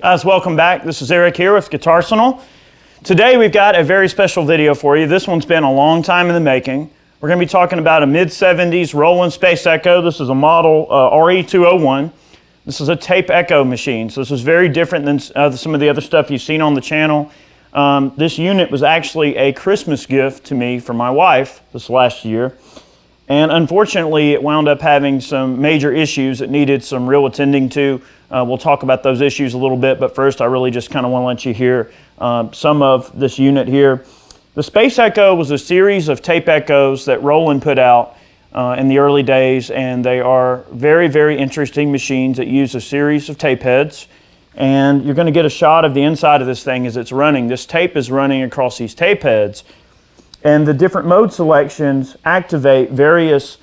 Guys, welcome back. This is Eric here with Guitarsenal. Today we've got a very special video for you. This one's been a long time in the making. We're going to be talking about a mid-70s Roland Space Echo. This is a model RE-201. This is a tape echo machine, so this is very different than some of the other stuff you've seen on the channel. This unit was actually a Christmas gift to me from my wife this last year. And unfortunately, it wound up having some major issues that needed some real attending to. We'll talk about those issues a little bit, but first I really just kind of want to let you hear some of this unit here. The Space Echo was a series of tape echoes that Roland put out in the early days, and they are very, very interesting machines that use a series of tape heads. And you're going to get a shot of the inside of this thing as it's running. This tape is running across these tape heads, and the different mode selections activate various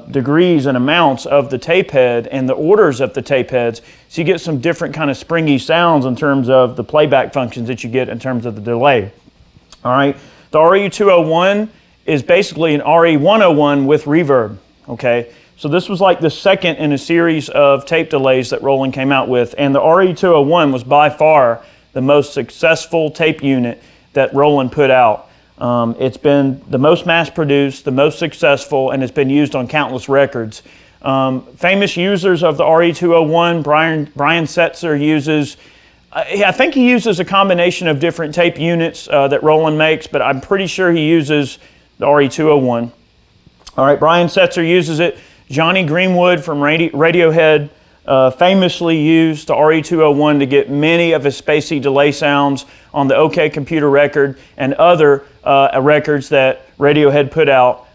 degrees and amounts of the tape head and the orders of the tape heads, so you get some different kind of springy sounds in terms of the playback functions that you get in terms of the delay. All right, the RE-201 is basically an RE-101 with reverb. Okay, so this was like the second in a series of tape delays that Roland came out with, and the RE-201 was by far the most successful tape unit that Roland put out. It's been the most mass-produced, the most successful, and it's been used on countless records. Famous users of the RE-201, Brian Setzer uses, I think he uses a combination of different tape units that Roland makes, but I'm pretty sure he uses the RE-201. All right, Brian Setzer uses it. Johnny Greenwood from Radiohead famously used the RE-201 to get many of his spacey delay sounds on the OK Computer record and other records that Radiohead put out.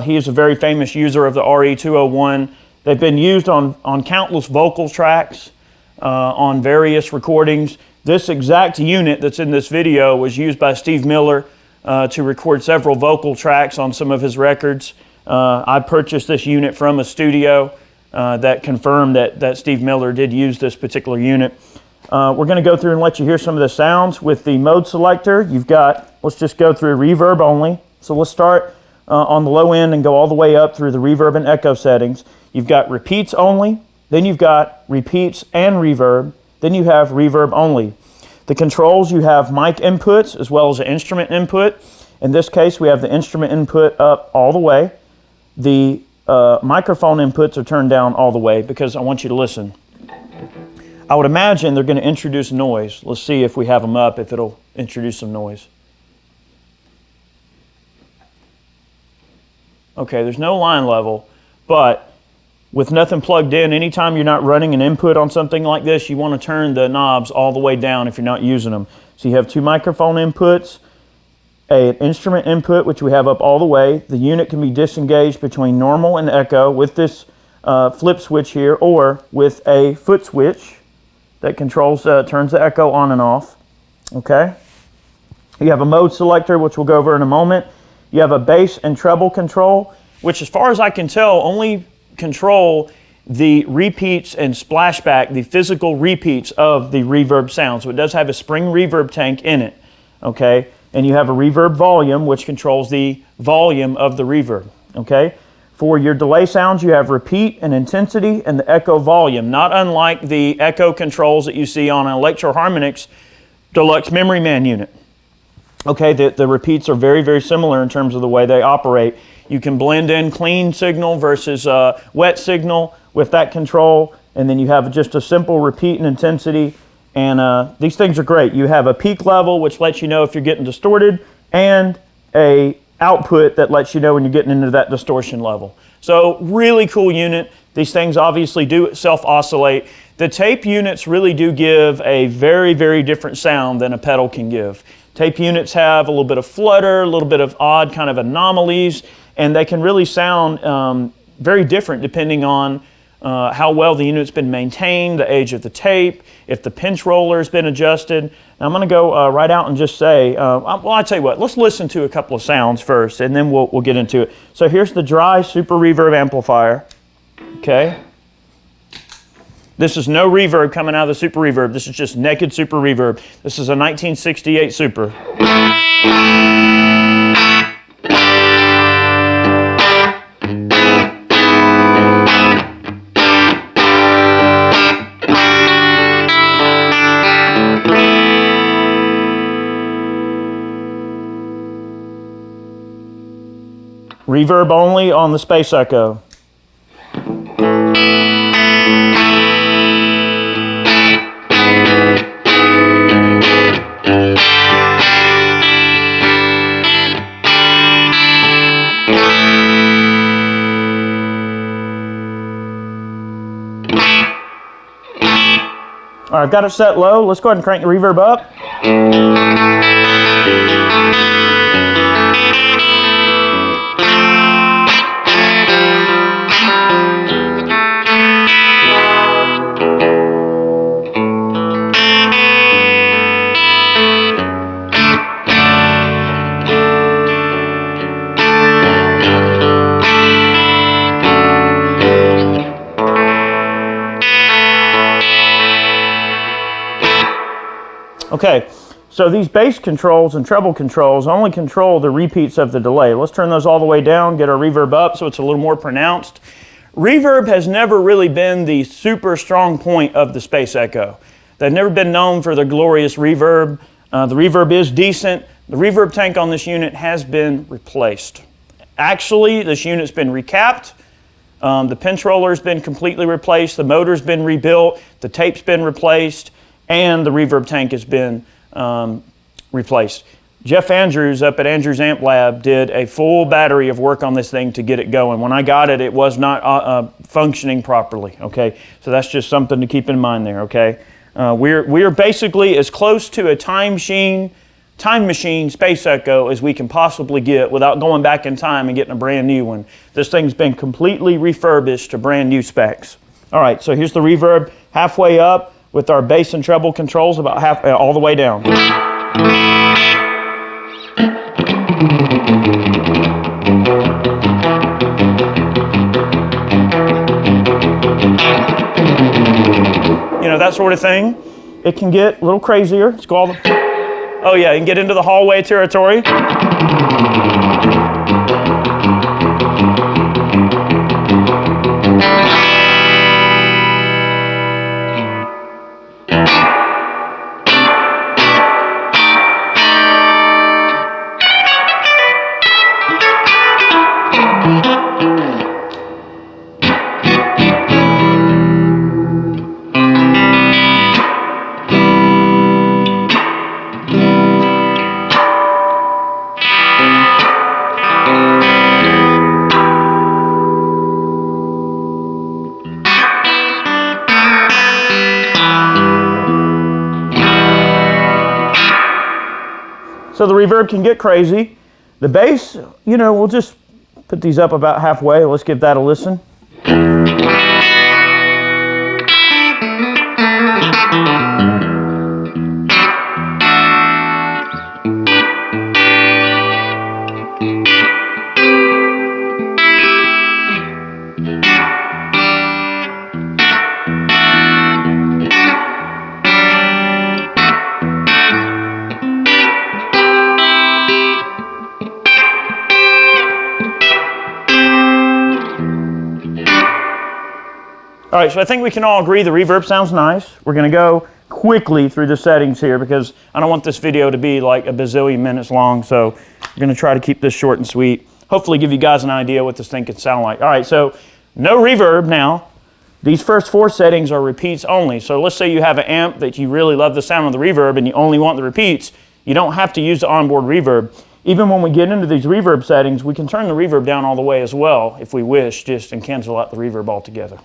He is a very famous user of the RE-201. They've been used on countless vocal tracks, on various recordings. This exact unit that's in this video was used by Steve Miller to record several vocal tracks on some of his records. I purchased this unit from a studio that confirmed that Steve Miller did use this particular unit. We're going to go through and let you hear some of the sounds. With the mode selector, you've got, let's just go through reverb only. So let's start on the low end and go all the way up through the reverb and echo settings. You've got repeats only, then you've got repeats and reverb, then you have reverb only. The controls, you have mic inputs as well as an instrument input. In this case, we have the instrument input up all the way. The microphone inputs are turned down all the way because I want you to listen. I would imagine they're going to introduce noise. Let's see if we have them up, if it'll introduce some noise. Okay, there's no line level, but with nothing plugged in, anytime you're not running an input on something like this, you want to turn the knobs all the way down if you're not using them. So you have two microphone inputs, an instrument input, which we have up all the way. The unit can be disengaged between normal and echo with this flip switch here, or with a foot switch that controls, turns the echo on and off. Okay. You have a mode selector, which we'll go over in a moment. You have a bass and treble control, which as far as I can tell, only control the repeats and splashback, the physical repeats of the reverb sound. So it does have a spring reverb tank in it. Okay. and you have a reverb volume, which controls the volume of the reverb, okay? For your delay sounds, you have repeat and intensity and the echo volume, not unlike the echo controls that you see on an Electro-Harmonix Deluxe Memory Man unit. Okay, the repeats are very, very similar in terms of the way they operate. You can blend in clean signal versus wet signal with that control, and then you have just a simple repeat and intensity, and these things are great. You have a peak level, which lets you know if you're getting distorted, and a output that lets you know when you're getting into that distortion level. So really cool unit. These things obviously do self-oscillate. The tape units really do give a very, very different sound than a pedal can give. Tape units have a little bit of flutter, a little bit of odd kind of anomalies, and they can really sound very different depending on how well the unit's been maintained, the age of the tape, if the pinch roller has been adjusted. Now I'm going to go right out and just say, well, I tell you what, let's listen to a couple of sounds first, and then we'll get into it. So here's the dry super reverb amplifier. Okay. This is no reverb coming out of the super reverb. This is just naked super reverb. This is a 1968 Super. Reverb only on the Space Echo. All right, I've got it set low. Let's go ahead and crank the reverb up. Okay, so these bass controls and treble controls only control the repeats of the delay. Let's turn those all the way down, get our reverb up so it's a little more pronounced. Reverb has never really been the super strong point of the Space Echo. They've never been known for their glorious reverb. The reverb is decent. The reverb tank on this unit has been replaced. Actually, this unit's been recapped. The pinch roller's been completely replaced. The motor's been rebuilt. The tape's been replaced. And the reverb tank has been replaced. Jeff Andrews up at Andrews Amp Lab did a full battery of work on this thing to get it going. When I got it, it was not functioning properly, okay? So that's just something to keep in mind there, okay? We're basically as close to a time machine Space Echo as we can possibly get without going back in time and getting a brand new one. This thing's been completely refurbished to brand new specs. All right, so here's the reverb halfway up, with our bass and treble controls about half, all the way down. You know, that sort of thing. It can get a little crazier. Let's go all the, oh yeah, you can get into the hallway territory. So the reverb can get crazy. The bass, you know, we'll just put these up about halfway. Let's give that a listen. All right, so I think we can all agree the reverb sounds nice. We're going to go quickly through the settings here because I don't want this video to be like a bazillion minutes long, so we're going to try to keep this short and sweet. Hopefully give you guys an idea what this thing can sound like. All right, so no reverb now. These first 4 settings are repeats only. So let's say you have an amp that you really love the sound of the reverb and you only want the repeats. You don't have to use the onboard reverb. Even when we get into these reverb settings, we can turn the reverb down all the way as well if we wish, just and cancel out the reverb altogether.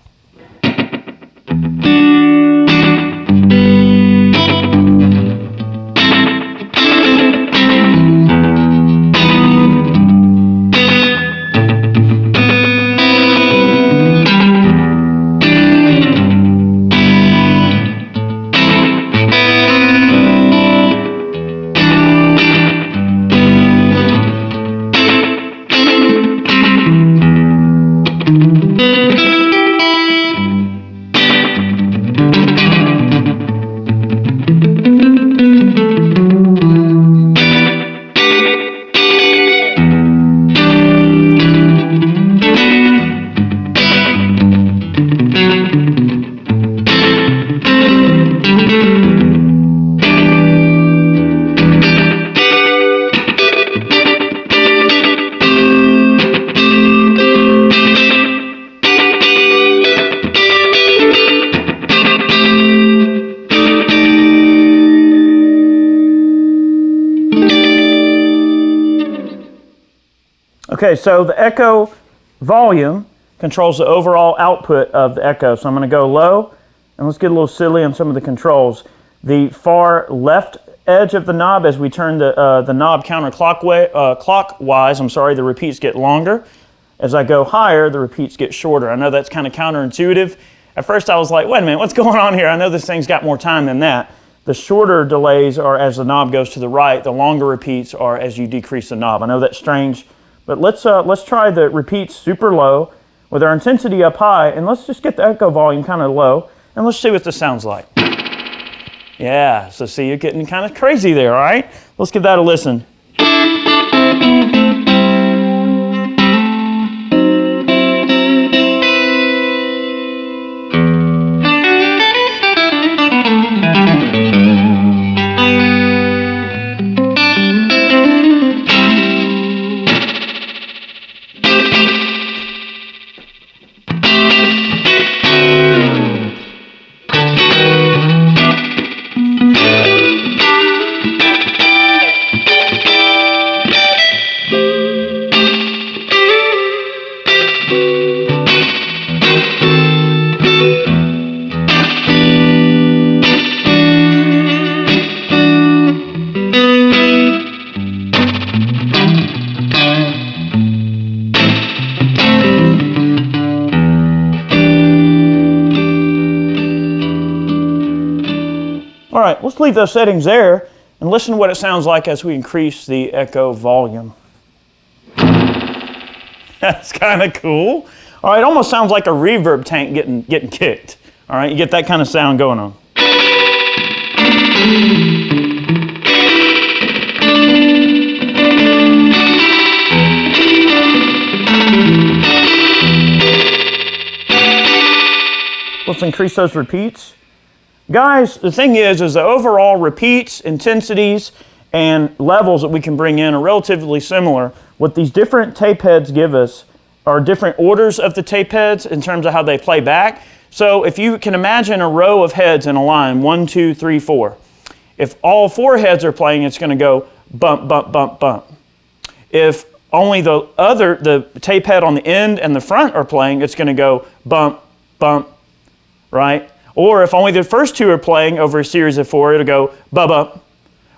Okay, so the echo volume controls the overall output of the echo. So I'm going to go low, and let's get a little silly on some of the controls. The far left edge of the knob, as we turn the knob clockwise, the repeats get longer. As I go higher, the repeats get shorter. I know that's kind of counterintuitive. At first I was like, wait a minute, what's going on here? I know this thing's got more time than that. The shorter delays are as the knob goes to the right. The longer repeats are as you decrease the knob. I know that's strange. But let's try the repeats super low with our intensity up high, and let's just get the echo volume kind of low, and let's see what this sounds like. Yeah, so see, you're getting kind of crazy there, all right? Let's give that a listen. All right, let's leave those settings there and listen to what it sounds like as we increase the echo volume. That's kind of cool. All right, it almost sounds like a reverb tank getting kicked. All right, you get that kind of sound going on. Let's increase those repeats. Guys, the thing is the overall repeats, intensities, and levels that we can bring in are relatively similar. What these different tape heads give us are different orders of the tape heads in terms of how they play back. So if you can imagine a row of heads in a line, 1, 2, 3, 4. If all 4 heads are playing, it's going to go bump, bump, bump, bump. If only the tape head on the end and the front are playing, it's going to go bump, bump, right? Or if only the first 2 are playing over a series of 4, it'll go bump,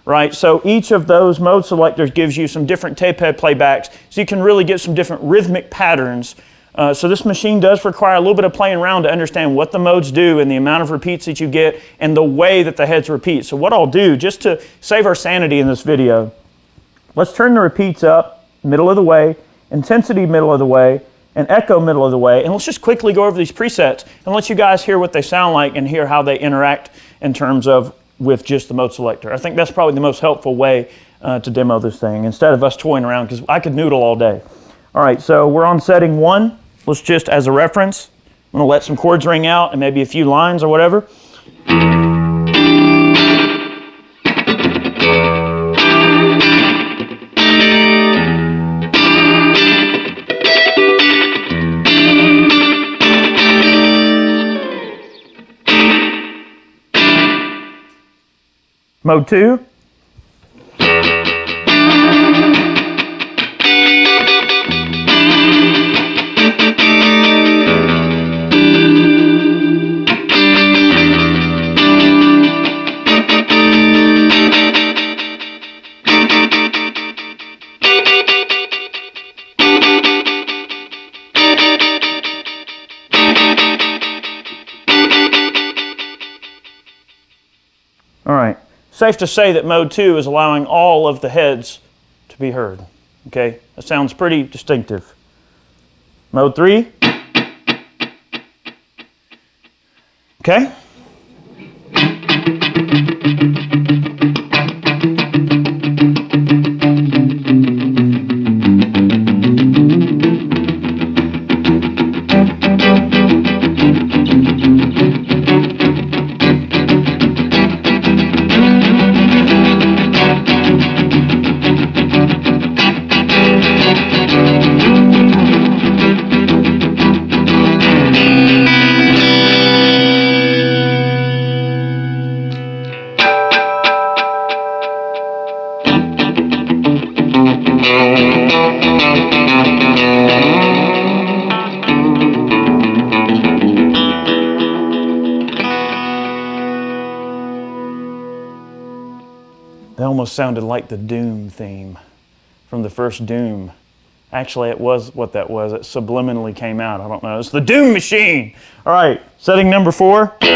right? So each of those mode selectors gives you some different tape head playbacks, so you can really get some different rhythmic patterns. So this machine does require a little bit of playing around to understand what the modes do and the amount of repeats that you get and the way that the heads repeat. So what I'll do, just to save our sanity in this video, let's turn the repeats up, middle of the way, intensity middle of the way, and echo middle of the way, and let's just quickly go over these presets and let you guys hear what they sound like and hear how they interact in terms of with just the mode selector. I think that's probably the most helpful way to demo this thing instead of us toying around, because I could noodle all day. All right, so we're on setting 1. Let's just, as a reference, I'm going to let some chords ring out and maybe a few lines or whatever. Mode 2. All right. Safe to say that mode 2 is allowing all of the heads to be heard. Okay, that sounds pretty distinctive. Mode 3. Okay. That almost sounded like the Doom theme from the first Doom. Actually, it was what that was. It subliminally came out. I don't know. It's the Doom Machine. All right, setting number 4. You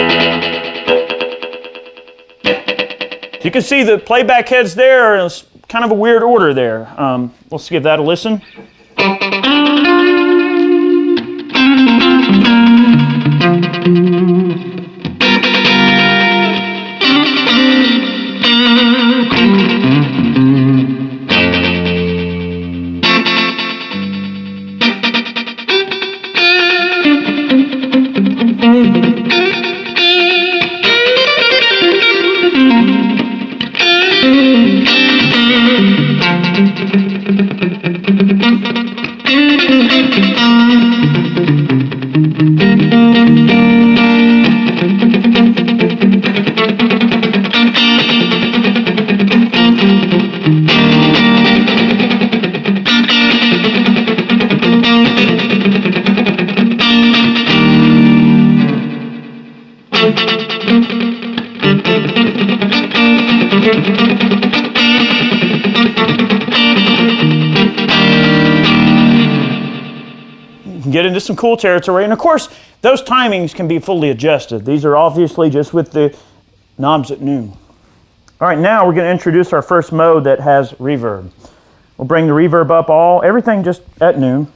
can see the playback heads there. It's kind of a weird order there. Let's give that a listen. Get into some cool territory, and of course those timings can be fully adjusted. These are obviously just with the knobs at noon. All right, now we're going to introduce our first mode that has reverb. We'll bring the reverb up everything just at noon.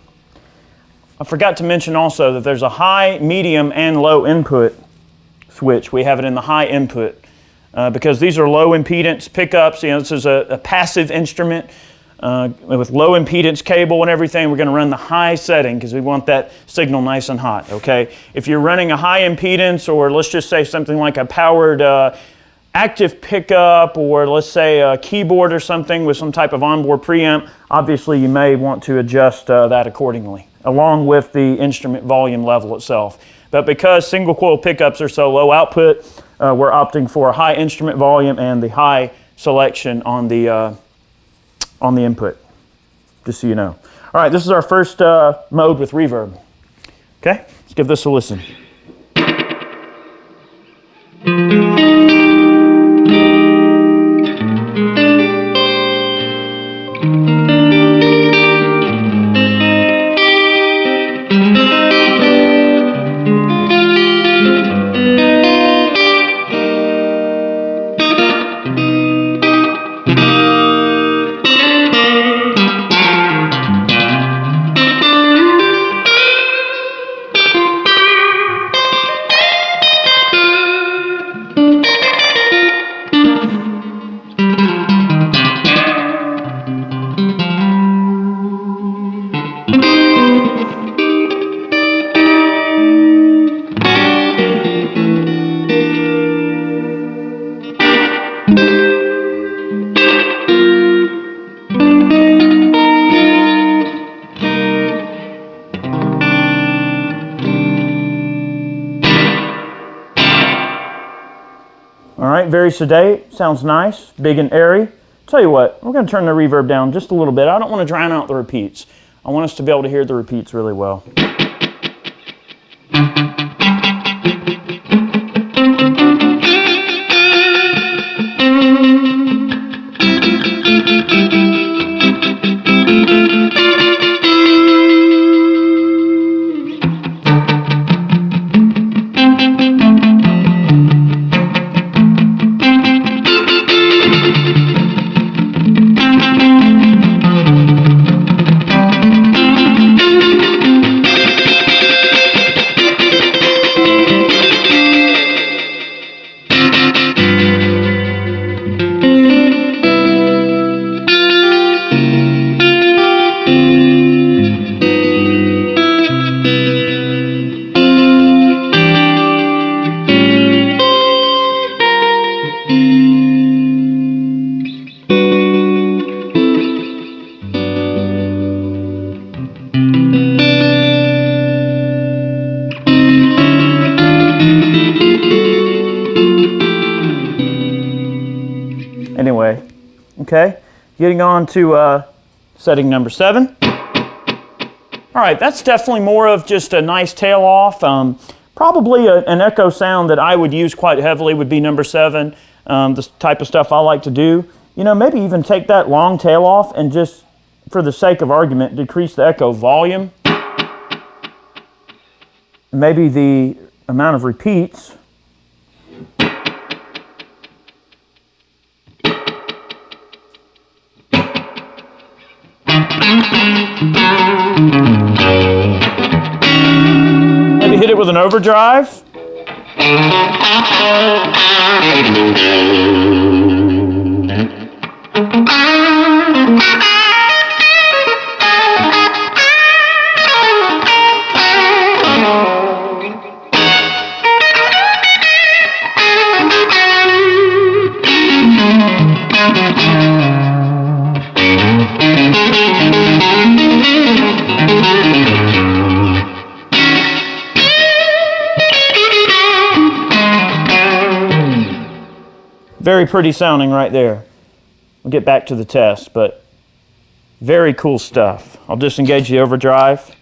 I forgot to mention also that there's a high, medium, and low input switch. We have it in the high input because these are low impedance pickups. You know, this is a passive instrument. With low impedance cable and everything, we're going to run the high setting because we want that signal nice and hot, okay? If you're running a high impedance, or let's just say something like a powered active pickup, or let's say a keyboard or something with some type of onboard preamp, obviously you may want to adjust that accordingly, along with the instrument volume level itself. But because single coil pickups are so low output, we're opting for a high instrument volume and the high selection on the input, just so you know. All right, this is our first mode with reverb. Okay, let's give this a listen. right, very sedate, sounds nice, big and airy. Tell you what, we're going to turn the reverb down just a little bit. I don't want to drown out the repeats. I want us to be able to hear the repeats really well. Anyway, okay, getting on to setting number 7. All right, that's definitely more of just a nice tail off. Probably an echo sound that I would use quite heavily would be number 7. The type of stuff I like to do. You know, maybe even take that long tail off and just, for the sake of argument, decrease the echo volume. Maybe the amount of repeats. Maybe hit it with an overdrive. Very pretty sounding right there. We'll get back to the test, but very cool stuff. I'll disengage the overdrive.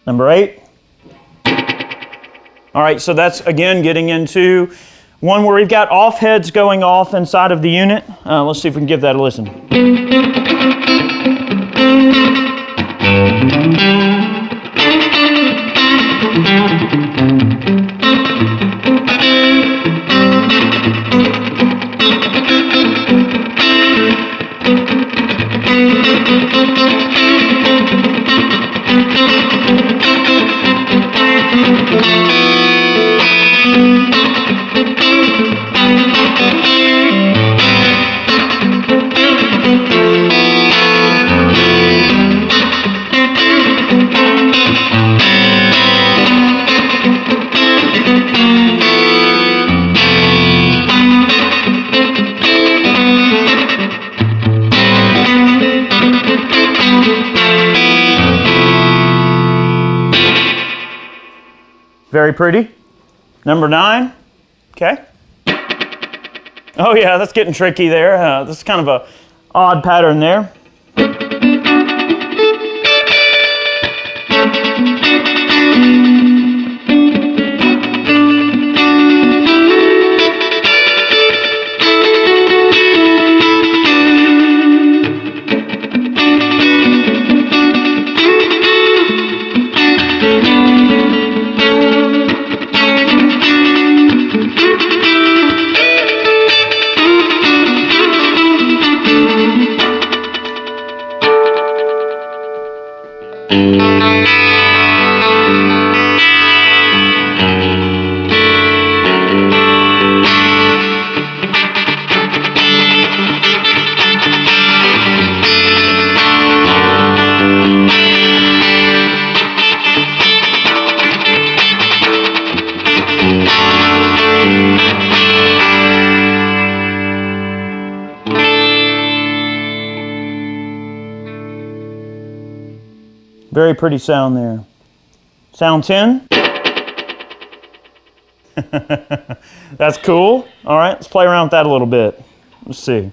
Number 8. All right, so that's again getting into one where we've got off heads going off inside of the unit. Let's see if we can give that a listen. Very pretty. Number 9. Okay. Oh yeah, that's getting tricky there. This is kind of a odd pattern there. Very pretty sound there. Sound 10? That's cool. All right, let's play around with that a little bit. Let's see.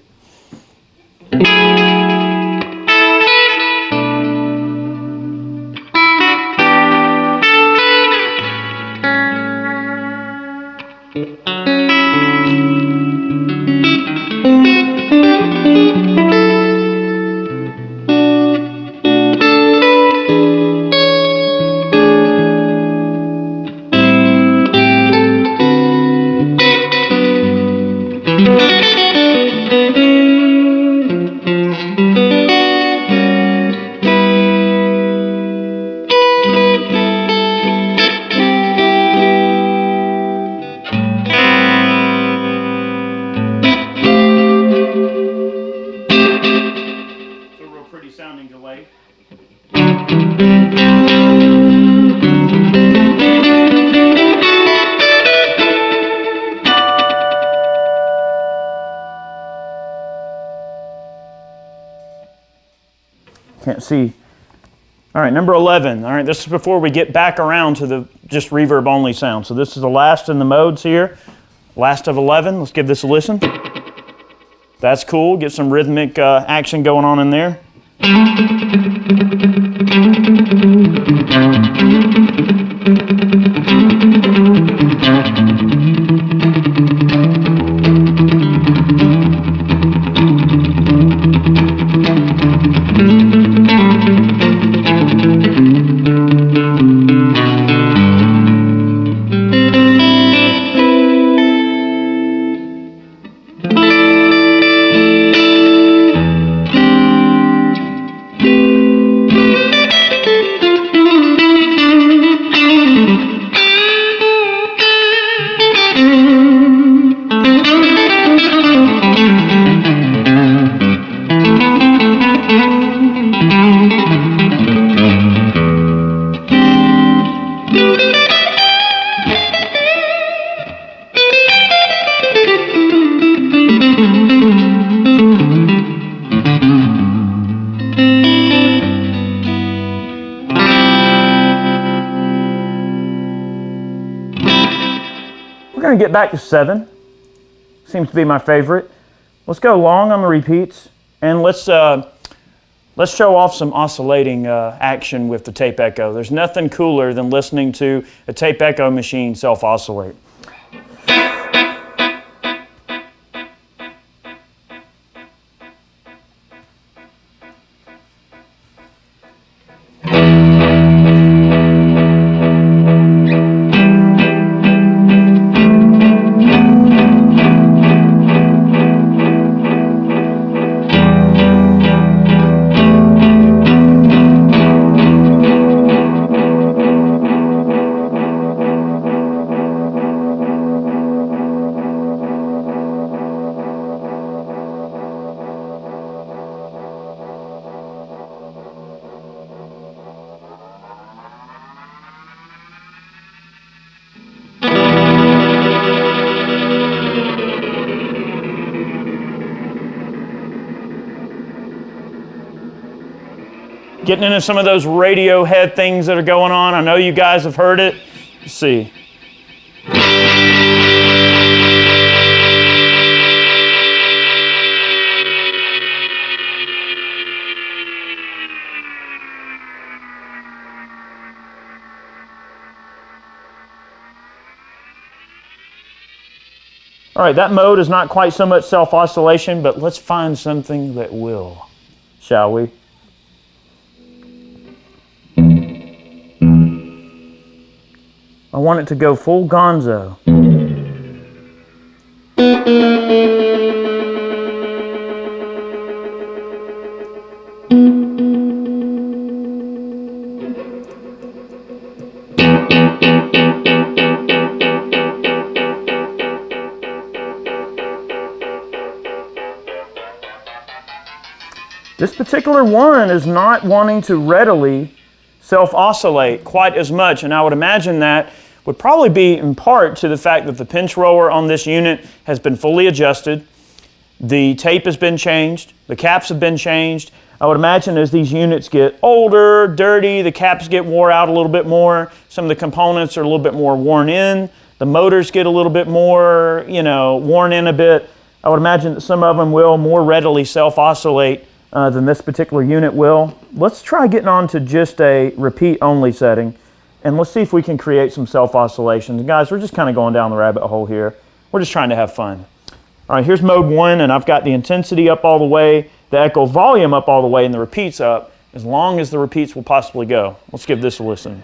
Sounding delay. Can't see. All right, number 11. All right, this is before we get back around to the just reverb only sound. So this is the last in the modes here. Last of 11. Let's give this a listen. That's cool. Get some rhythmic action going on in there. We're going to get back to 7. Seems to be my favorite. Let's go long on the repeats, and let's show off some oscillating action with the tape echo. There's nothing cooler than listening to a tape echo machine self-oscillate. Getting into some of those Radiohead things that are going on. I know you guys have heard it. Let's see. All right, that mode is not quite so much self-oscillation, but let's find something that will, shall we? I want it to go full gonzo. This particular one is not wanting to readily self-oscillate quite as much, and I would imagine that would probably be in part to the fact that the pinch roller on this unit has been fully adjusted, the tape has been changed, the caps have been changed. I would imagine as these units get older, dirty, the caps get wore out a little bit more, some of the components are a little bit more worn in, the motors get a little bit more, worn in a bit. I would imagine that some of them will more readily self-oscillate than this particular unit will. Let's try getting on to just a repeat only setting, and let's see if we can create some self-oscillations. Guys, we're just kind of going down the rabbit hole here. We're just trying to have fun. All right, here's mode 1, and I've got the intensity up all the way, the echo volume up all the way, and the repeats up, as long as the repeats will possibly go. Let's give this a listen.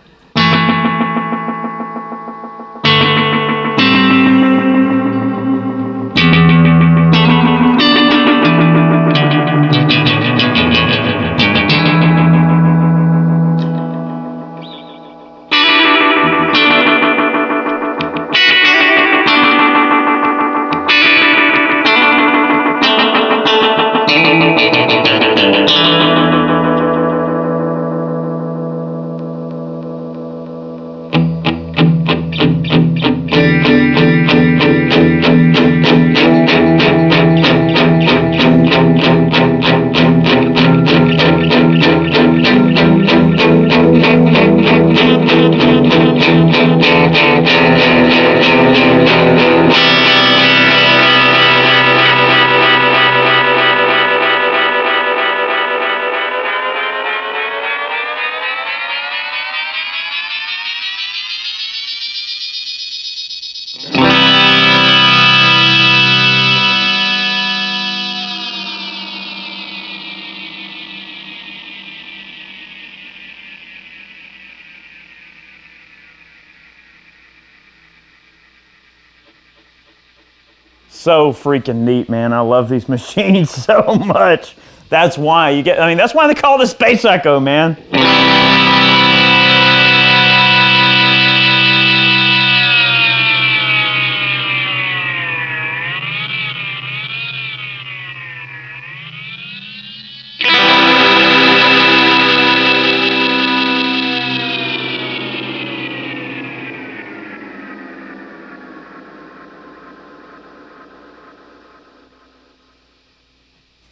So freaking neat, man. I love these machines so much. That's why you get, that's why they call this space echo, man.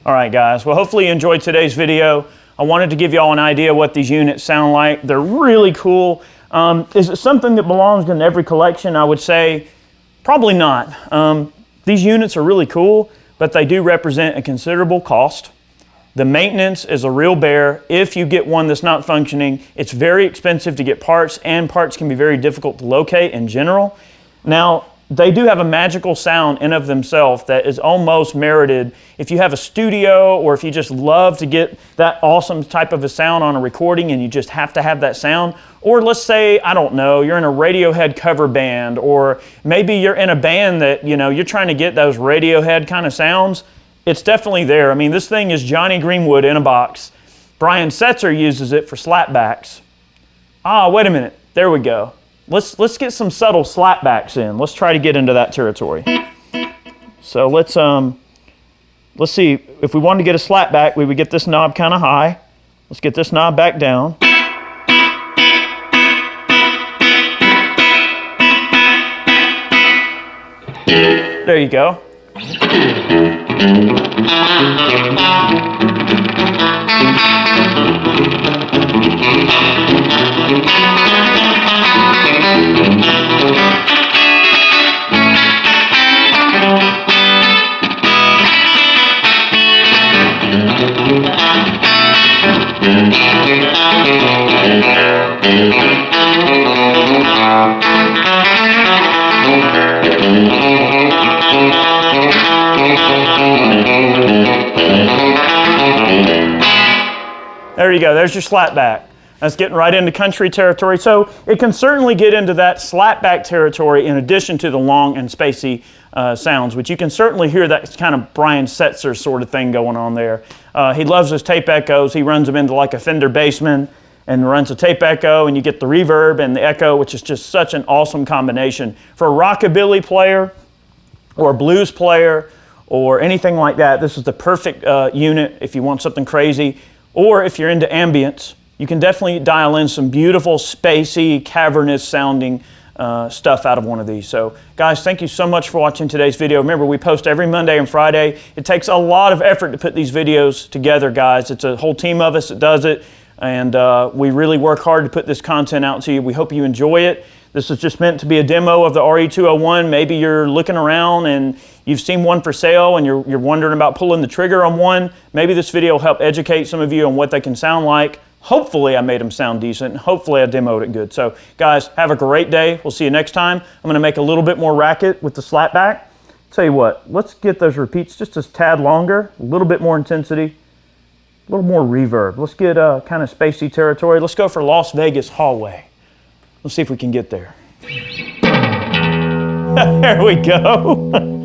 All right, guys. Well, hopefully you enjoyed today's video. I wanted to give you all an idea what these units sound like. They're really cool. Is it something that belongs in every collection? I would say probably not. These units are really cool, but they do represent a considerable cost. The maintenance is a real bear. If you get one that's not functioning, it's very expensive to get parts, and parts can be very difficult to locate in general. Now, they do have a magical sound in of themselves that is almost merited. If you have a studio, or if you just love to get that awesome type of a sound on a recording and you just have to have that sound, or let's say, I don't know, you're in a Radiohead cover band, or maybe you're in a band that, you're trying to get those Radiohead kind of sounds, it's definitely there. This thing is Johnny Greenwood in a box. Brian Setzer uses it for slapbacks. Wait a minute, there we go. Let's get some subtle slapbacks in. Let's try to get into that territory. So let's see, if we wanted to get a slapback, we would get this knob kind of high. Let's get this knob back down. There you go. There you go, there's your slapback. That's getting right into country territory. So it can certainly get into that slapback territory in addition to the long and spacey sounds, which you can certainly hear that kind of Brian Setzer sort of thing going on there. He loves his tape echoes. He runs them into like a Fender Bassman and runs a tape echo, and you get the reverb and the echo, which is just such an awesome combination. For a rockabilly player or a blues player or anything like that, this is the perfect unit if you want something crazy. Or if you're into ambience, you can definitely dial in some beautiful, spacey, cavernous sounding stuff out of one of these. So guys, thank you so much for watching today's video. Remember, we post every Monday and Friday. It takes a lot of effort to put these videos together, guys. It's a whole team of us that does it, and we really work hard to put this content out to you. We hope you enjoy it. This is just meant to be a demo of the RE-201. Maybe you're looking around and you've seen one for sale and you're wondering about pulling the trigger on one. Maybe this video will help educate some of you on what they can sound like. Hopefully I made them sound decent. Hopefully I demoed it good. So guys, have a great day. We'll see you next time. I'm going to make a little bit more racket with the slapback. Tell you what, let's get those repeats just a tad longer, a little bit more intensity, a little more reverb. Let's get kind of spacey territory. Let's go for Las Vegas hallway. Let's see if we can get there. There we go.